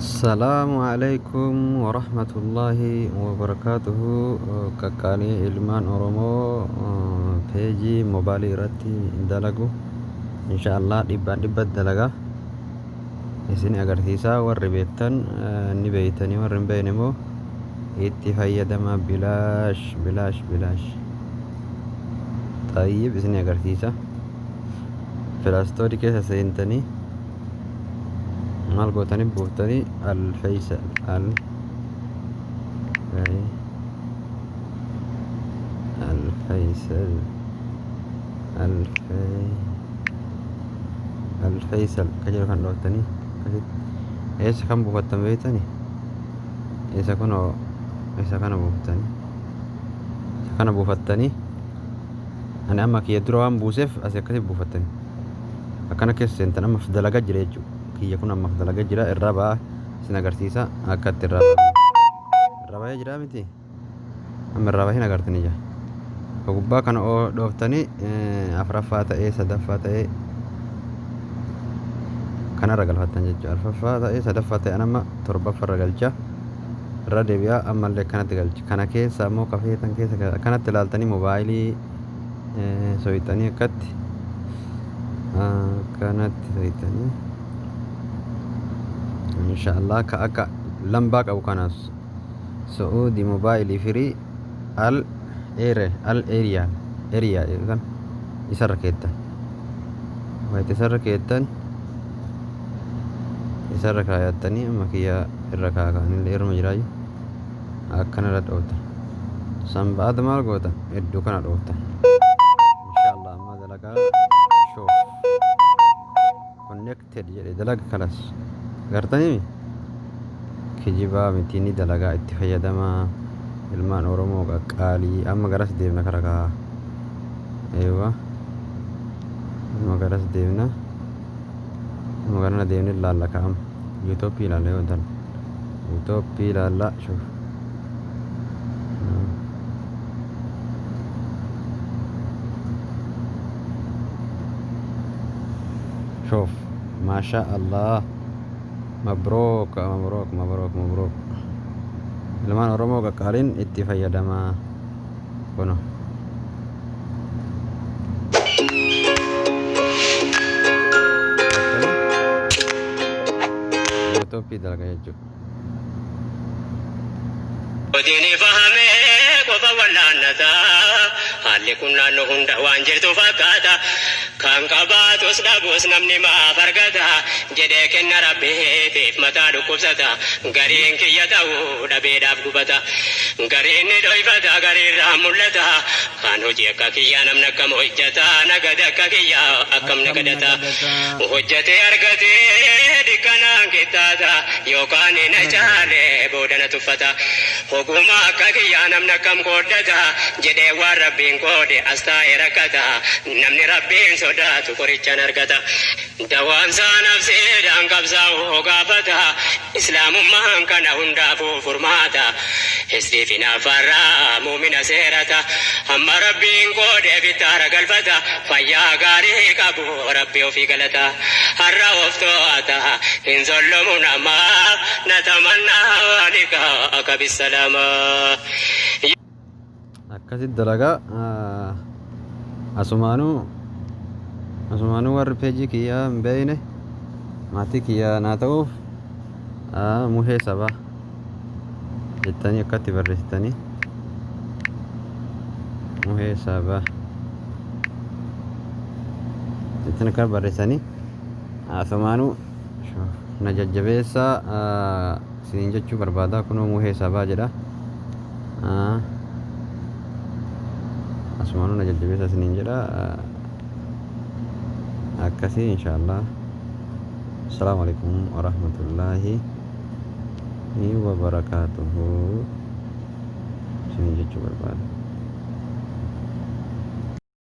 Assalamualaikum warahmatullahi wabarakatuh. Kakali ilman Oromo peji mobile irratti dalagu insyaallah dhibban dalaga isin agarsiisa warri beektan ni beeytanii warri hin beekne immoo itti fayyadama bilaash tayyib isin agarsiisa filaastoodii keessa seentanii maal gootanii buuftanii alfeysal alfeysal kajiru kan dhooftanii eessa kan buufattan beeytanii isa kana buufattanii ani amma kiyya dura waan buuseef asii akkasii buufattanii akkana keessa seentan amma dalagaa jira jechuudha. Kiyya kun amma dalagaa jira irra ba'aa isin agarsiisa akkatti irra ba'ee jira miti amma irra ba'ee agartanii jira gubbaa kana dhooftanii afuraffaa ta'ee sadaffaa ta'ee kanarra galfattan jechuudha. Arfaffaa ta'ee sadaffaa ta'ee amma torbaffarra galcha irra deebi'aa ammallee kanatti galcha kana keessa ammoo kafeetan keessa kanatti ilaaltanii moobaayilii soyitanii akkatti kanatti soyitanii insyaallah ka akka lambaa qabu kanas Saudi mobile free al area kan isarra keettan wayti isarra keettan isarra kaayattanii amma kiyya irra kaakanillee irma jiraayu akkana irra dhooftan san ba'aata maal gootan hedduu kana dhooftan insyaallah amma dalagaa shoof connected jedhe dalaga kalas gartanii kijibaa miti ni dalagaa itti fayyadama ilmaan Oromoo qaqqaalii amma garas deemna karakaa eewa amma garas deemna amma garana deemne ilaalla ka'am yuutooppii ilaalla yoo ta'an yuutooppii ilaalla shuf shuf maasha Allah مبروك ilmaan Oromoo qaqqaaliin itti fayyadama kuno yuutooppii dalaga jechuudha. Odini fahame qofa wallaannata haalli kun naannoo hunda waan jirtu fakkaata kan qabaatus dhabus namni maaf argata jedhee kenna rabbiitiif mataa dhukkubsata gariin kiyya ta'uu dhabeedhaaf gubata gariin ni dhoyfata gariirraa mul'ata kan hojii akka kiyya namni akkam hojjata nagada akka kiyya akkam nagadata hojjatee argatee dikkanaan kittaata yookaan na caale boodana tuffata hoguma akka kiyya namni akkam qooddata jedhee waan rabbiin qoode as taa'ee rakkata namni rabbiin sodaatu qorichaan argata dawaamsaa nafsiidhaan qabsaa'uu gaafata islaamummaan kana hundaafuu furmaata hisrii fi naafarraa muumina seerata amma rabbiin qoode bittaara galfata fayyaa gaarii qabu rabbi ofii galata har'a of to'ata hin zollomu namaa natamannaa waalika akka bisalaama. Akkasitti dalagaa asumaanuu warri peejii kiyyaa hin beeyne maatii kiyyaa naa ta'uuf muhee sabaa jettanii akkatti barreessitanii muhee sabaa jettanii akka barreessanii asumaanuu na jajjabeessaa isiniin jechuu barbaadaa kunoo muhee sabaa jedha asumaanuu na jajjabeessaa isiniin jedha akkasii insyaallah. Assalamualaikum warahmatullahi wabarakatuh. Sini jechuu barbaada.